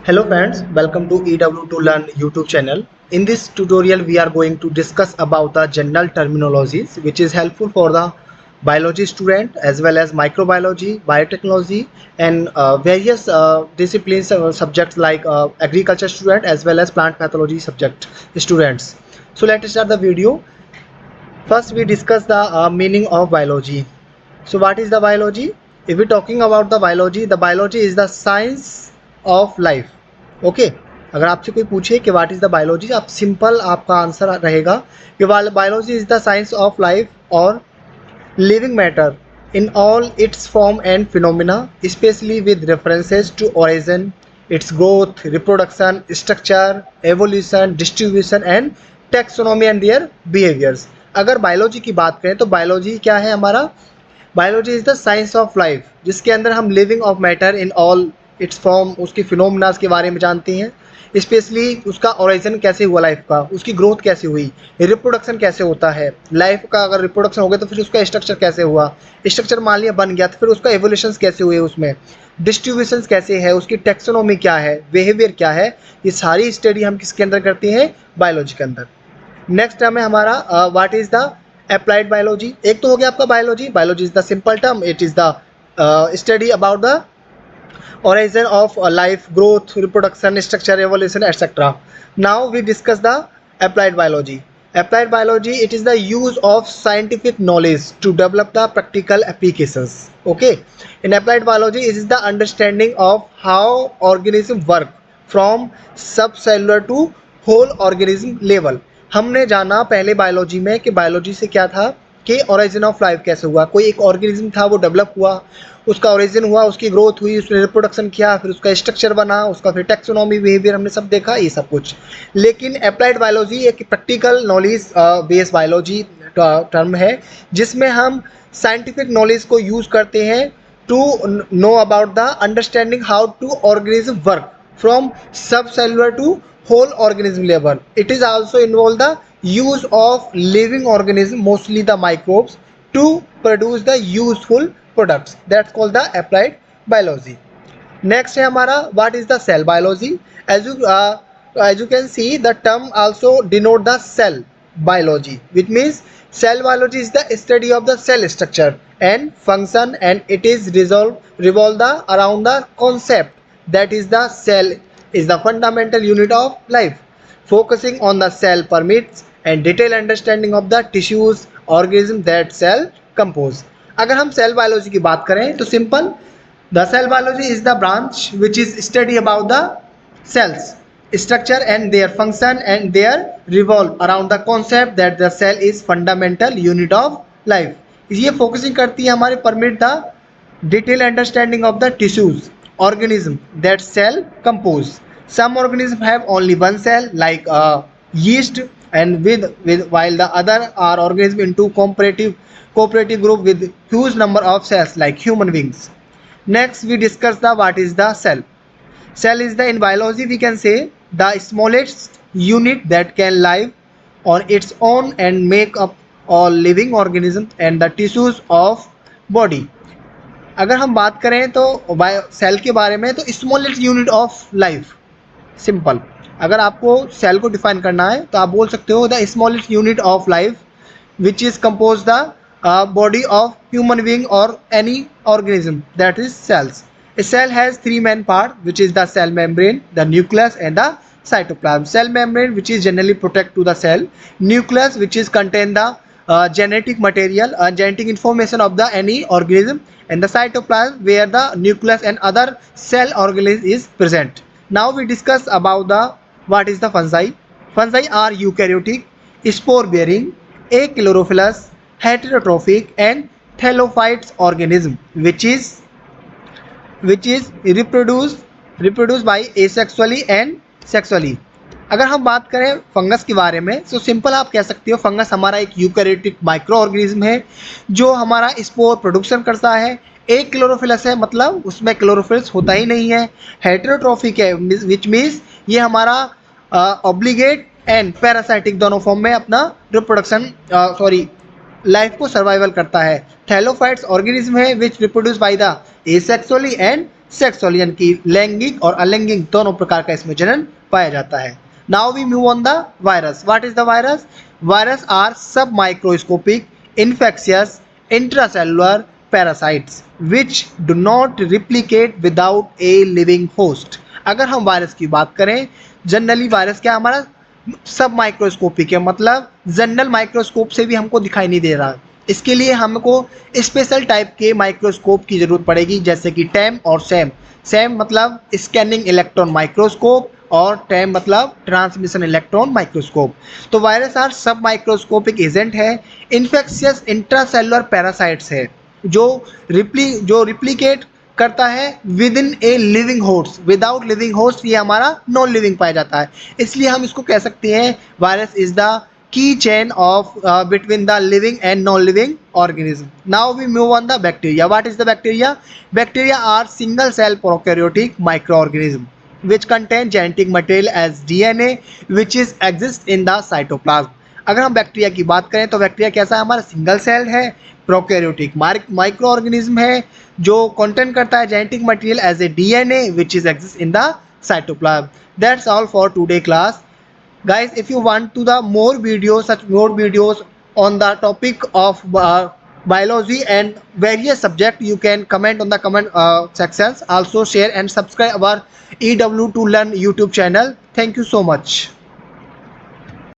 Hello friends, welcome to EW to Learn YouTube channel. In this tutorial, we are going to discuss about the general terminologies which is helpful for the biology student as well as microbiology, biotechnology and various disciplines subjects like agriculture student as well as plant pathology subject students. So let's start the video. First, we discuss the meaning of biology. So what is the biology? If we're talking about the biology is the science of life. Okay अगर आपसे कोई पूछे कि what is the biology, आप simple आपका answer रहेगा कि biology is the science of life और living matter in all its form and phenomena, especially with references to origin, its growth, reproduction, structure, evolution, distribution and taxonomy and their behaviours. अगर biology की बात करें तो biology क्या है हमारा? Biology is the science of life, जिसके अंदर हम living of matter in all its form, उसकी फिनोमिनास के बारे में जानते हैं, स्पेशली उसका ओरिजिन कैसे हुआ लाइफ का, उसकी ग्रोथ कैसे हुई, रिप्रोडक्शन कैसे होता है लाइफ का, अगर रिप्रोडक्शन हो गया तो फिर उसका स्ट्रक्चर कैसे हुआ, स्ट्रक्चर मान लिया बन गया तो फिर उसका एवोल्यूशन कैसे हुए, उसमें डिस्ट्रीब्यूशन कैसे है, उसकी टेक्सोनॉमी क्या है, बिहेवियर क्या है, ये सारी स्टडी हम किसके अंदर करते हैं? बायोलॉजी के अंदर. नेक्स्ट टर्म है हमारा what is the applied biology. एक तो हो गया आपका biology. Biology is the simple term, it is the study about the origin of life, growth, reproduction, structure, evolution, etc. Now we discuss the applied biology. Applied biology, it is the use of scientific knowledge to develop the practical applications. Okay, in applied biology it is the understanding of how organism work from subcellular to whole organism level. हमने जाना पहले biology में कि biology से क्या था कि origin of life कैसे हुआ, कोई एक ऑर्गेनिज्म था वो डेवलप हुआ, उसका ओरिजिन हुआ, उसकी ग्रोथ हुई, उसने रिप्रोडक्शन किया, फिर उसका स्ट्रक्चर बना, उसका फिर टेक्सोनॉमी, बिहेवियर हमने सब देखा, ये सब कुछ. लेकिन अप्लाइड बायोलॉजी एक practical knowledge based biology term है जिसमें हम साइंटिफिक नॉलेज को यूज़ करते हैं to know about the understanding how to organism work from subcellular to whole organism level. It is also involve the use of living organism, mostly the microbes, to produce the useful products. That's called the applied biology. Next है हमारा what is the cell biology. As you can see, the term also denote the cell biology, which means cell biology is the study of the cell structure and function, and it is revolve around the concept that is the cell is the fundamental unit of life. Focusing on the cell permits and detailed understanding of the tissues, organism that cell compose. अगर हम cell biology की बात करें तो simple, the cell biology is the branch which is study about the cells, structure and their function, and their revolve around the concept that the cell is fundamental unit of life. ये focusing करती है हमारे permit the detailed understanding of the tissues, organism that cell compose. Some organisms have only one cell like yeast, and with while the other are organisms into cooperative group with huge number of cells like human beings. Next we discuss the what is the cell. Cell is the, in biology we can say, the smallest unit that can live on its own and make up all living organisms and the tissues of body. अगर हम बात करें तो cell के बारे में तो smallest unit of life, simple अगर आपको सेल को डिफाइन करना है तो आप बोल सकते हो the smallest unit of life which is compose the body of human being और any organism, that is cells. A cell has three main parts, which is the cell membrane, the nucleus and the cytoplasm. Cell membrane which is generally protect to the cell, nucleus which is contain the genetic material, genetic information of the any organism, and the cytoplasm where the nucleus and other cell organelles is present. Now we discuss about the what is the fungi. Fungi are eukaryotic, spore bearing, achlorophyllous, heterotrophic and thallophytes organism which is reproduced by asexually and sexually. अगर हम बात करें fungus के बारे में तो simple आप कह सकते हो फंगस हमारा एक यूकैरियोटिक माइक्रो ऑर्गेनिज्म है जो हमारा स्पोर प्रोडक्शन करता है. एक क्लोरोफिलस है, मतलब उसमें क्लोरोफिल्स होता ही नहीं है. हेटेरोट्रॉफिक है विच मीन्स ये हमारा ऑब्लिगेट एंड पैरासाइटिक दोनों फॉर्म में अपना रिप्रोडक्शन लाइफ को सर्वाइवल करता है. थैलोफाइट्स ऑर्गेनिज्म है which reproduce by the asexually and sexual यानी कि लैंगिक और अलैंगिक दोनों प्रकार का इसमें जनन पाया जाता है। Now we move on the virus. What is the virus? Virus are submicroscopic infectious intracellular parasites which do not replicate without a living host। अगर हम वायरस की बात करें, जनरली वायरस क्या हमारा सब माइक्रोस्कोपिक है, मतलब जनरल माइक्रोस्कोप से भी हमको दिखाई नहीं दे रहा। इसके लिए हमको स्पेशल टाइप के माइक्रोस्कोप की जरूरत पड़ेगी, जैसे कि टैम और सैम। सैम मतलब स्कैनिंग इलेक्ट्रॉन माइक्रोस्कोप और टैम मतलब ट्रांसमिशन इलेक्ट्रॉन माइक्रोस्कोप। तो वायरस आर सब माइक्रोस्कोपिक एजेंट है, इन्फेक्शियस इंट्रासेलुलर पैरासाइट्स है जो रिप्लिकेट करता है with in a living host. Without leaving host ये हमारा नॉन लिविंग पाया जाता है, इसलिए हम इसको कह सकते हैं virus is the key chain of between the living and non-living organism. Now we move on the bacteria. What is the bacteria? Bacteria are single cell prokaryotic microorganism which contain genetic material as DNA which is exist in the cytoplasm. अगर हम bacteria की बात करें तो bacteria कैसा है? हमारा single cell है, प्रोकैरियोटिक माइक्रो ऑर्गेनिज्म है जो कंटेन करता है genetic material as a DNA which is exist in the cytoplasm. That's all for today class. Guys, if you want to the more videos on the topic of biology and various subject, you can comment on the comment sections. Also share and subscribe our EW to Learn YouTube channel. Thank you so much.